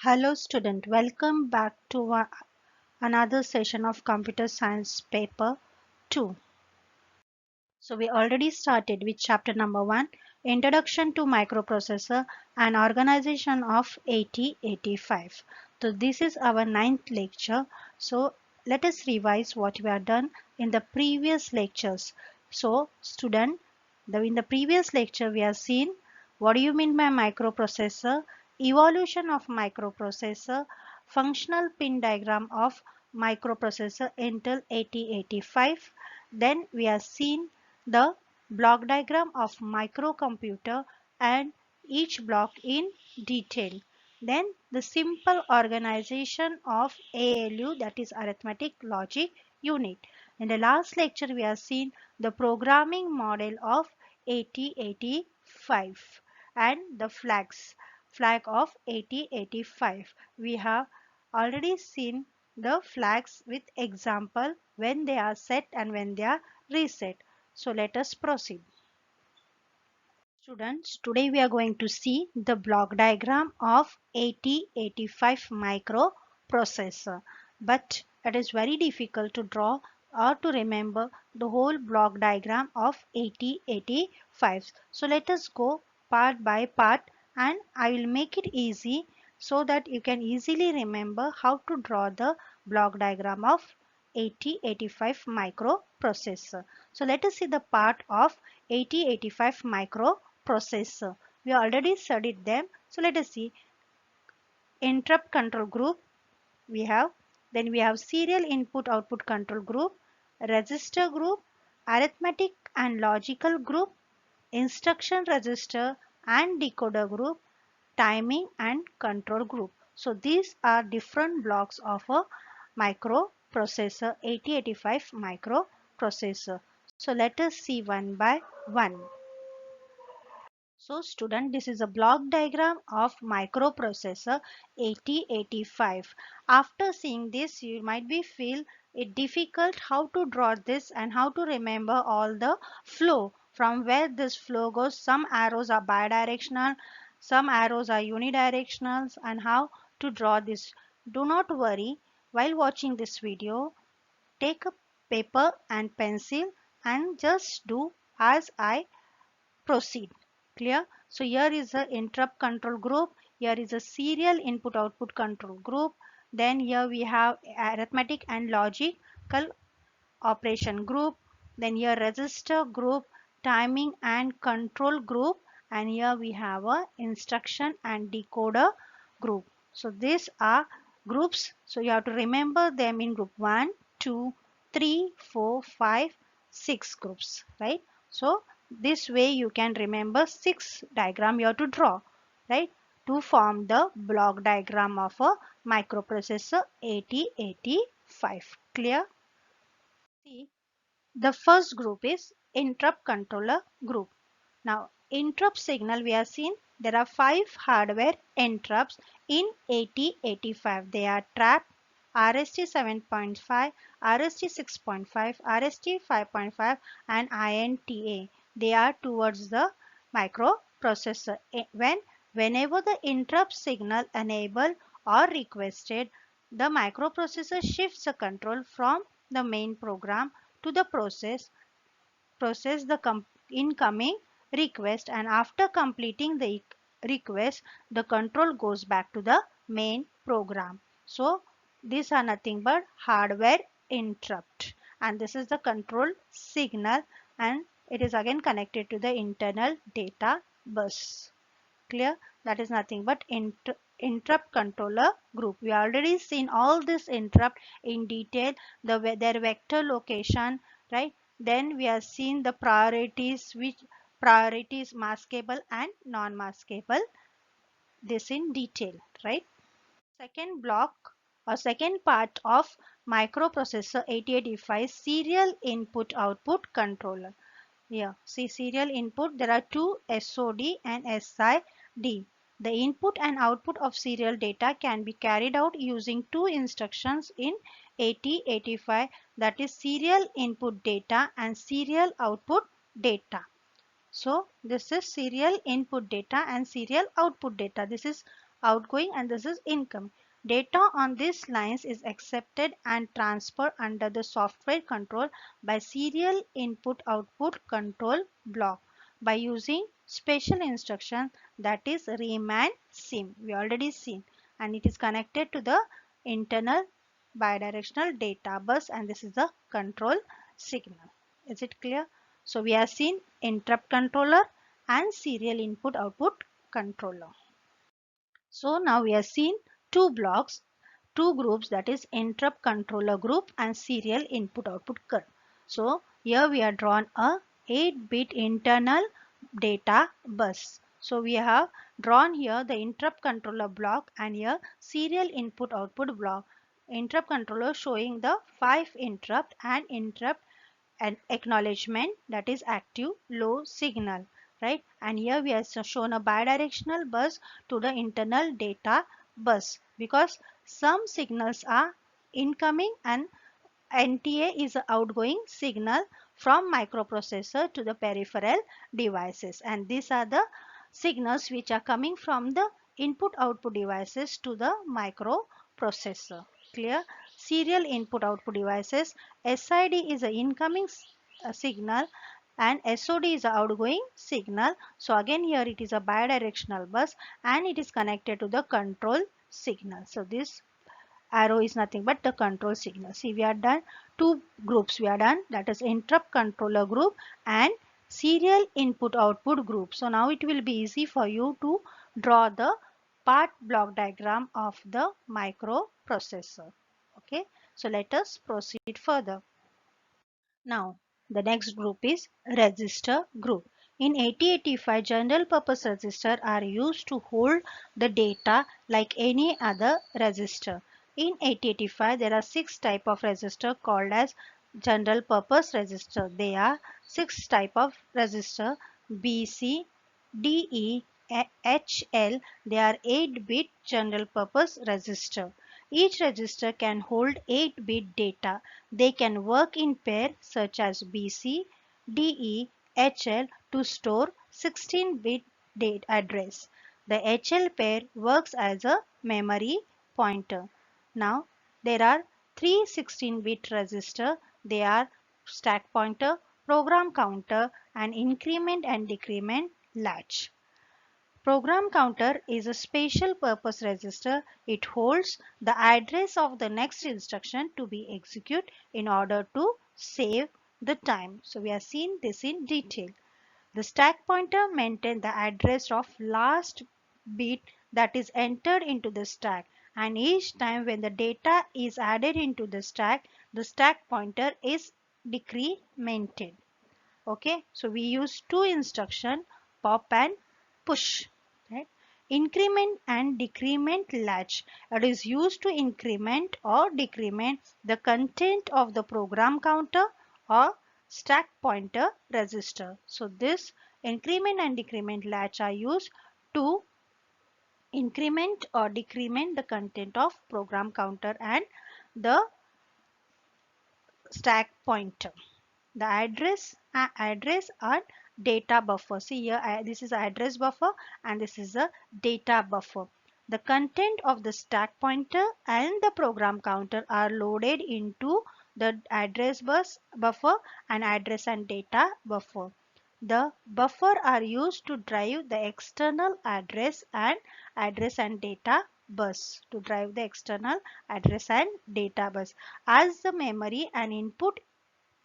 Hello student, welcome back to another session of computer science paper 2. So we already started with chapter number 1, Introduction to Microprocessor and Organization of 8085. So this is our ninth lecture. So let us revise what we have done in the previous lectures. So student, in the previous lecture we have seen what do you mean by microprocessor, evolution of microprocessor, functional pin diagram of microprocessor Intel 8085. Then we have seen the block diagram of microcomputer and each block in detail. Then the simple organization of ALU, that is arithmetic logic unit. In the last lecture we have seen the programming model of 8085 and the flag of 8085. We have already seen the flags with example when they are set and when they are reset. So let us proceed. Students, today we are going to see the block diagram of 8085 microprocessor. But it is very difficult to draw or to remember the whole block diagram of 8085. So let us go part by part and I will make it easy so that you can easily remember how to draw the block diagram of 8085 microprocessor. So let us see the part of 8085 microprocessor. We already studied them. So let us see interrupt control group we have. Then we have serial input output control group, register group, arithmetic and logical group, instruction register and decoder group, timing and control group. So these are different blocks of a microprocessor, 8085 microprocessor. So let us see one by one. So student, this is a block diagram of microprocessor 8085. After seeing this, you might be feel it difficult how to draw this and how to remember all the flow from where this flow goes. Some arrows are bidirectional, some arrows are unidirectional, and how to draw this. Do not worry, while watching this video, take a paper and pencil and just do as I proceed. Clear? So here is a interrupt control group. Here is a serial input output control group. Then here we have arithmetic and logical operation group. Then here register group, timing and control group. And here we have a instruction and decoder group. So these are groups. So you have to remember them in group 1, 2, 3, 4, 5, 6 groups, right? So this way you can remember 6 diagram you have to draw, right, to form the block diagram of a microprocessor 8085. Clear? See, the first group is interrupt controller group. Now interrupt signal we have seen there are 5 hardware interrupts in 8085. They are trap, RST 7.5, RST 6.5, RST 5.5 and INTA. They are towards the microprocessor. Whenever the interrupt signal enabled or requested, the microprocessor shifts the control from the main program to the process the incoming request, and after completing the request the control goes back to the main program. So these are nothing but hardware interrupt, and this is the control signal, and it is again connected to the internal data bus. Clear? That is nothing but interrupt controller group. We already seen all this interrupt in detail, their vector location, right? Then we have seen the priorities, which priorities maskable and non-maskable, this in detail, right? Second block or second part of microprocessor 8085 serial input output controller. Here, see serial input, there are two SOD and SID. The input and output of serial data can be carried out using two instructions in 8085, that is serial input data and serial output data. So this is serial input data and serial output data. This is outgoing, and this is incoming. Data on these lines is accepted and transferred under the software control by serial input output control block by using special instruction, that is rem and sim. We already seen, and it is connected to the internal bidirectional data bus, and this is the control signal. Is it clear? So we have seen interrupt controller and serial input output controller. So now we have seen two blocks, two groups, that is interrupt controller group and serial input output group. So here we have drawn a 8-bit internal data bus. So we have drawn here the interrupt controller block and here serial input output block. Interrupt controller showing the 5 interrupt and interrupt and acknowledgement, that is active low signal, right? And here we have shown a bidirectional bus to the internal data bus because some signals are incoming and NTA is an outgoing signal from microprocessor to the peripheral devices, and these are the signals which are coming from the input output devices to the microprocessor. Clear? Serial input output devices, SID is an incoming signal and SOD is an outgoing signal. So again here it is a bidirectional bus and it is connected to the control signal. So this arrow is nothing but the control signal. See, we are done two groups we are done, that is interrupt controller group and serial input output group. So now it will be easy for you to draw the part block diagram of the microprocessor. Okay, so let us proceed further. Now, the next group is register group. In 8085, general purpose register are used to hold the data like any other register. In 8085, there are 6 type of register called as general purpose register. They are 6 type of register: BC, DE, HL. They are 8-bit general purpose register. Each register can hold 8-bit data. They can work in pair such as BC, DE, HL to store 16-bit date address. The HL pair works as a memory pointer. Now there are three 16-bit register. They are stack pointer, program counter, and increment and decrement latch. Program counter is a special purpose register. It holds the address of the next instruction to be executed in order to save the time. So we have seen this in detail. The stack pointer maintains the address of last bit that is entered into the stack, and each time when the data is added into the stack pointer is decremented. Okay, so we use two instruction, pop and push, right? Increment and decrement latch, it is used to increment or decrement the content of the program counter or stack pointer register. So this increment and decrement latch are used to increment or decrement the content of program counter and the stack pointer. The address and data buffer. See here, this is address buffer and this is a data buffer. The content of the stack pointer and the program counter are loaded into the address buffer and address and data buffer. The buffer are used to drive the external address and data bus, to drive the external address and data bus. As the memory and input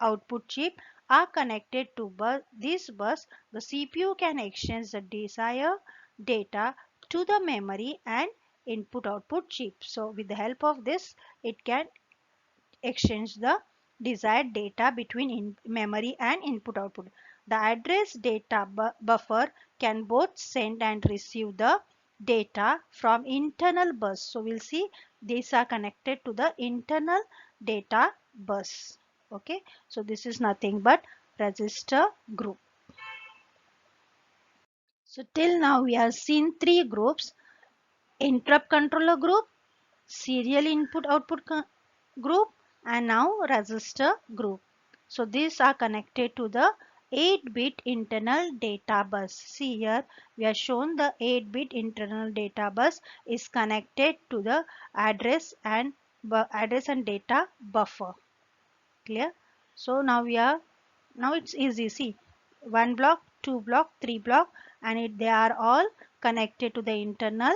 output chip are connected to this bus, the CPU can exchange the desired data to the memory and input output chip. So with the help of this, it can exchange the desired data between memory and input output. The address data buffer can both send and receive the data from internal bus. So we'll see these are connected to the internal data bus. Okay, so this is nothing but register group. So till now we have seen three groups: interrupt controller group, serial input output group, and now register group. So these are connected to the 8-bit internal data bus. See here, we have shown the 8-bit internal data bus is connected to the address and data buffer. Clear? So now it's easy. See, one block, two block, three block, and they are all connected to the internal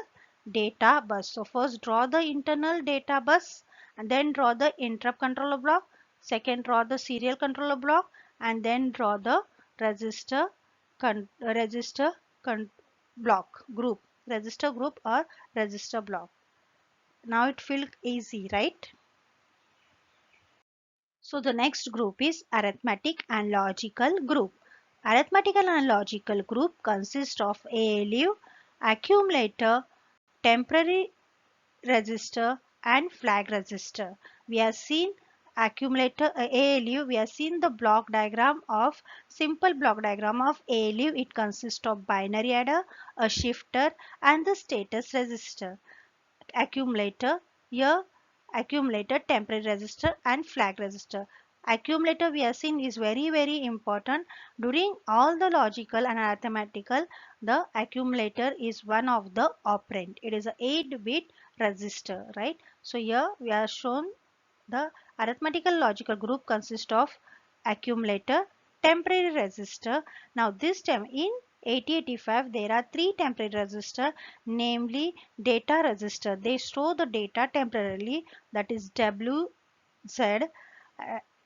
data bus. So first draw the internal data bus, and then draw the interrupt controller block. Second, draw the serial controller block, and then draw the register register block group, register group or register block. Now it feels easy, right? So the next group is arithmetic and logical group. Arithmetical and logical group consists of ALU, accumulator, temporary register and flag register. We have seen accumulator ALU, we have seen the block diagram of simple block diagram of ALU. It consists of binary adder, a shifter and the status register. Accumulator, here accumulator, temporary register and flag register. Accumulator we have seen is very important during all the logical and arithmetical. The accumulator is one of the operand. It is a 8-bit register, right? So here we are shown the arithmetical logical group consists of accumulator, temporary register. Now this time in 8085 there are three temporary register, namely data register. They store the data temporarily, that is WZ,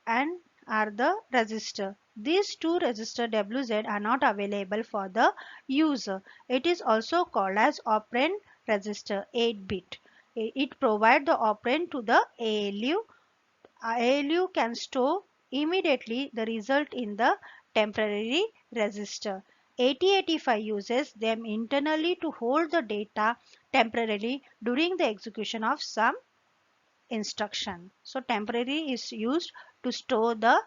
and are the register. These two register WZ are not available for the user. It is also called as operand register 8-bit. It provides the operand to the ALU. ALU can store immediately the result in the temporary register. 8085 uses them internally to hold the data temporarily during the execution of some instruction. So temporary is used to store the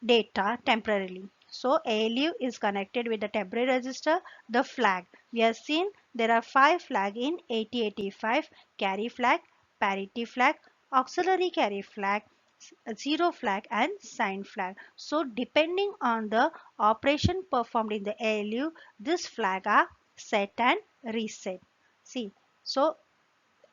data temporarily. So ALU is connected with the temporary register, the flag. We have seen there are 5 flag in 8085: carry flag, parity flag, auxiliary carry flag, zero flag and sign flag. So depending on the operation performed in the ALU, this flag are set and reset. See, so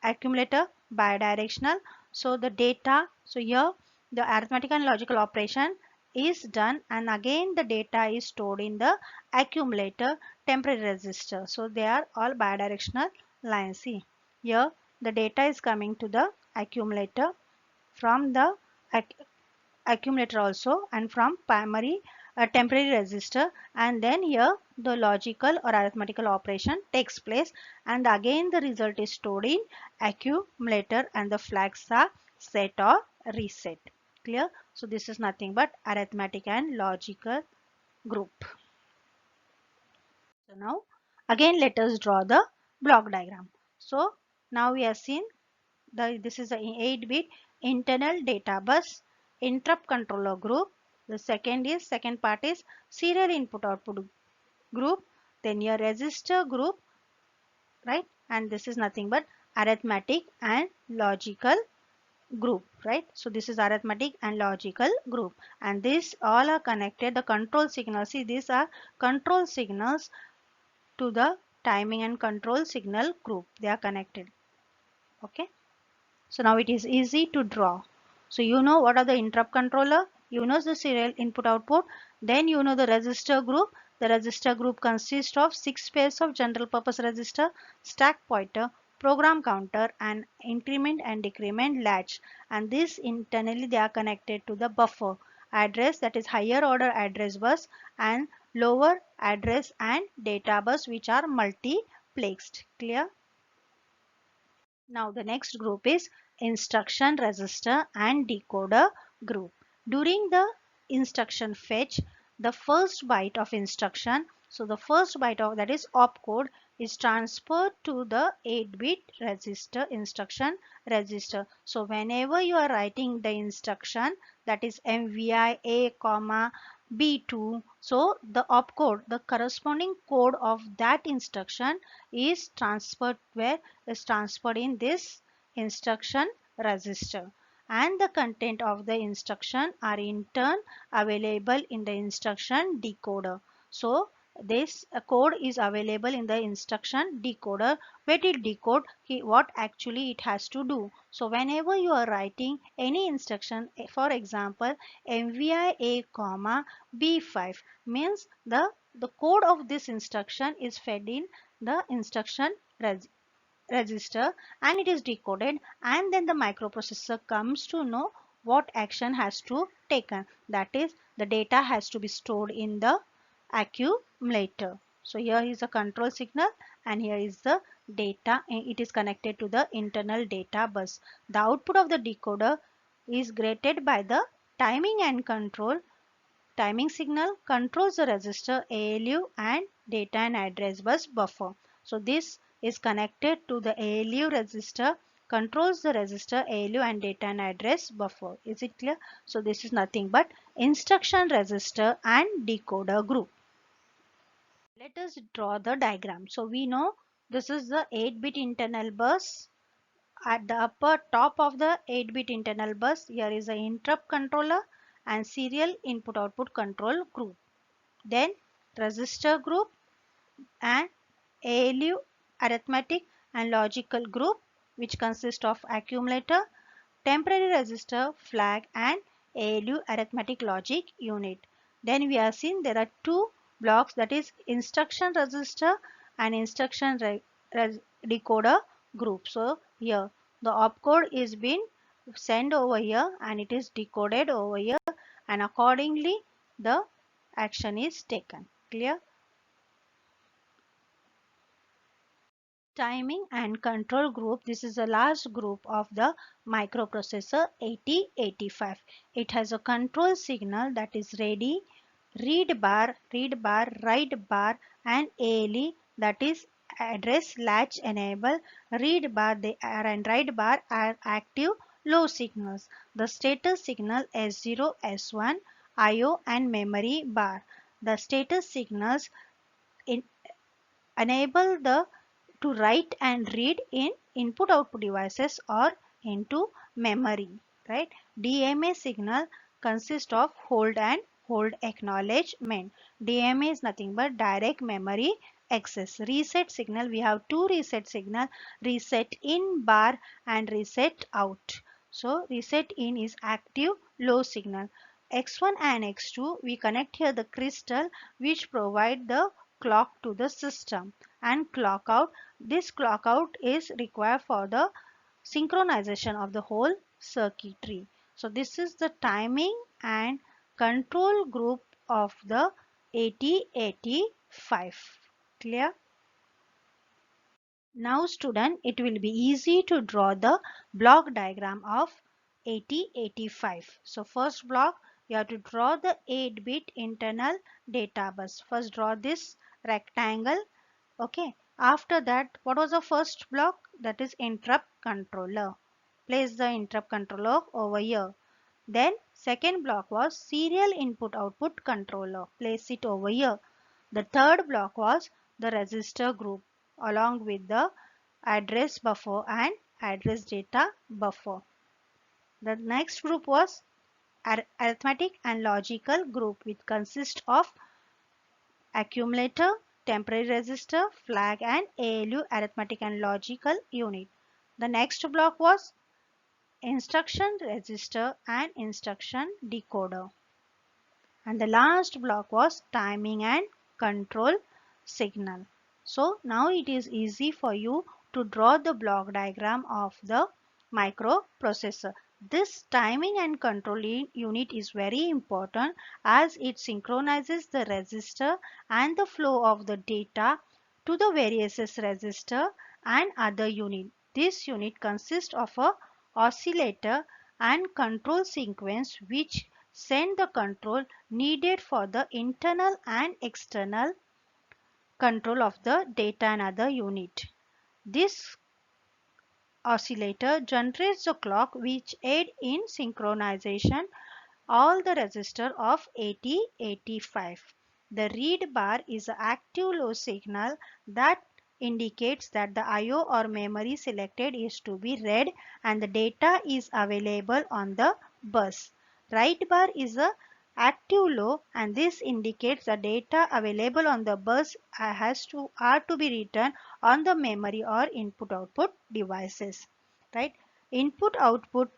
accumulator bidirectional. So the data, so here the arithmetic and logical operation is done, and again the data is stored in the accumulator temporary register. So they are all bidirectional lines. See, here the data is coming to the accumulator from the accumulator also, and from primary temporary register, and then here the logical or arithmetical operation takes place, and again the result is stored in accumulator and the flags are set or reset. Clear? So this is nothing but arithmetic and logical group. So now again let us draw the block diagram. So now we have seen this is the 8-bit internal data bus, interrupt controller group. The second part is serial input output group, then your register group, right? And this is nothing but arithmetic and logical group, right? So this is arithmetic and logical group, and these all are connected. The control signals, see, these are control signals to the timing and control signal group. They are connected. Okay. So now it is easy to draw. So you know what are the interrupt controller, you know the serial input output, then you know the register group. The register group consists of 6 pairs of general purpose register, stack pointer, program counter and increment and decrement latch, and this internally they are connected to the buffer address, that is higher order address bus, and lower address and data bus, which are multiplexed. Clear? Now the next group is instruction register and decoder group. During the instruction fetch, the first byte of instruction, so the first byte of, that is opcode, is transferred to the 8-bit register, instruction register. So whenever you are writing the instruction, that is MVI A, B2, so the opcode, the corresponding code of that instruction is transferred, where is transferred in this instruction register. and the content of the instruction are in turn available in the instruction decoder. So this code is available in the instruction decoder where it decode what actually it has to do. So whenever you are writing any instruction, for example MVI A comma B5 means the code of this instruction is fed in the instruction register and it is decoded, and then the microprocessor comes to know what action has to taken. That is, the data has to be stored in the accumulator. So here is a control signal and here is the data. It is connected to the internal data bus. The output of the decoder is created by the timing and control. Timing signal controls the register, ALU and data and address bus buffer. So this is connected to the ALU register, controls the register, ALU and data and address buffer. Is it clear? So this is nothing but instruction register and decoder group. Let us draw the diagram. So we know this is the 8-bit internal bus. At the upper top of the 8-bit internal bus, here is an interrupt controller and serial input output control group. Then register group and ALU arithmetic and logical group, which consists of accumulator, temporary register, flag and ALU arithmetic logic unit. Then we have seen there are two blocks, that is instruction register and instruction decoder group. So here the opcode is been sent over here and it is decoded over here, and accordingly the action is taken. Clear? Timing and control group. This is the last group of the microprocessor 8085. It has a control signal, that is ready, read bar, write bar and ALE, that is address latch enable. Read bar they are and write bar are active low signals. The status signal S0, S1, IO and memory bar. The status signals in enable the to write and read in input output devices or into memory, right? DMA signal consists of hold and hold acknowledgement. DMA is nothing but direct memory access. Reset signal, we have two reset signal, reset in bar and reset out. So reset in is active low signal. X1 and X2, we connect here the crystal which provide the clock to the system, and clock out. This clock out is required for the synchronization of the whole circuitry. So this is the timing and control group of the 8085. Clear? Now student, it will be easy to draw the block diagram of 8085. So first block, you have to draw the 8-bit internal data bus. First draw this rectangle. Okay. After that, what was the first block? That is interrupt controller. Place the interrupt controller over here. Then second block was serial input output controller. Place it over here. The third block was the register group along with the address buffer and address data buffer. The next group was arithmetic and logical group, which consists of accumulator, temporary register, flag and ALU arithmetic and logical unit. The next block was instruction register and instruction decoder. And the last block was timing and control signal. So now it is easy for you to draw the block diagram of the microprocessor. This timing and control unit is very important as it synchronizes the register and the flow of the data to the various register and other unit. This unit consists of a oscillator and control sequence which send the control needed for the internal and external control of the data and other unit. This oscillator generates the clock which aid in synchronization all the register of 8085. The read bar is an active low signal that indicates that the IO or memory selected is to be read and the data is available on the bus. Write bar is a active low and this indicates the data available on the bus are to be written on the memory or input output devices. Right? Input output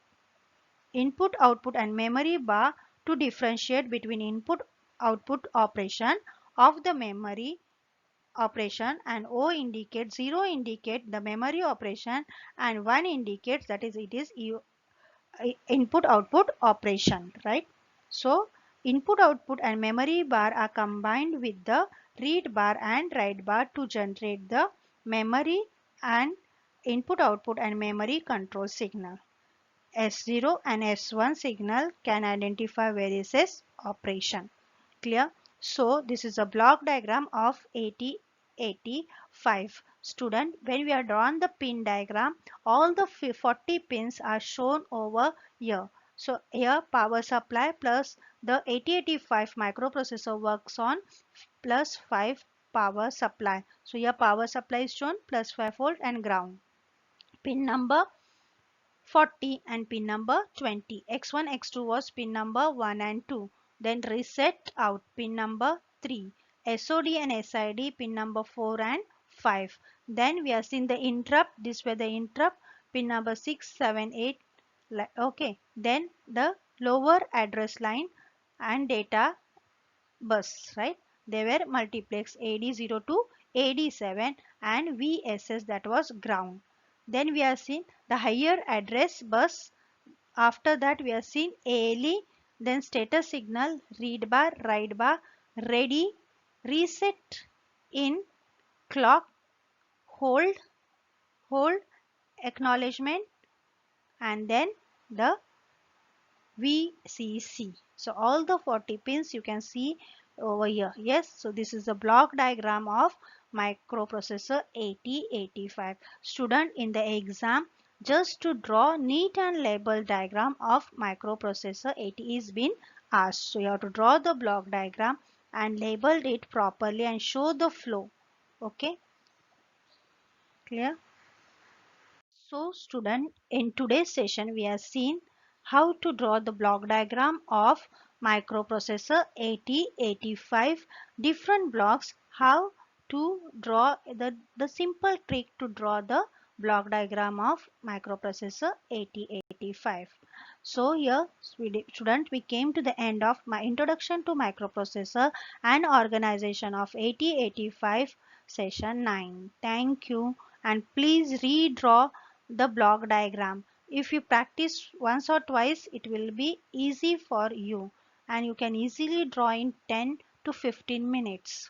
output and memory bar to differentiate between input output operation of the memory operation, and O indicates 0 indicate the memory operation and 1 indicates that is it is input output operation, right? So input output and memory bar are combined with the read bar and write bar to generate the memory and input output and memory control signal. S0 and S1 signal can identify various operation. Clear? So this is a block diagram of 8085. Student, when we are drawn the pin diagram, all the 40 pins are shown over here. So here power supply plus the 8085 microprocessor works on plus 5 power supply. So here power supply is shown plus 5 volt and ground. Pin number 40 and pin number 20. X1, X2 was pin number 1 and 2. Then reset out pin number 3. SOD and SID pin number 4 and 5. Then we are seeing the interrupt. This were the interrupt pin number 6, 7, 8. Okay. Then the lower address line and data bus, right? They were multiplex AD0 to AD7 and VSS, that was ground. Then we are seeing the higher address bus. After that we are seeing ALE, then status signal, read bar, write bar, ready, reset in, clock, hold, hold, acknowledgement, and then the VCC. So all the 40 pins you can see over here. Yes, so this is the block diagram of microprocessor 8085. Student, in the exam, just to draw neat and label diagram of microprocessor 80 is been asked. So you have to draw the block diagram and label it properly and show the flow. Okay, clear? So student, in today's session we have seen how to draw the block diagram of microprocessor 8085, different blocks, how to draw the simple trick to draw the block diagram of microprocessor 8085. So here student, we came to the end of my introduction to microprocessor and organization of 8085 session 9. Thank you, and please redraw the block diagram. If you practice once or twice, it will be easy for you and you can easily draw in 10 to 15 minutes.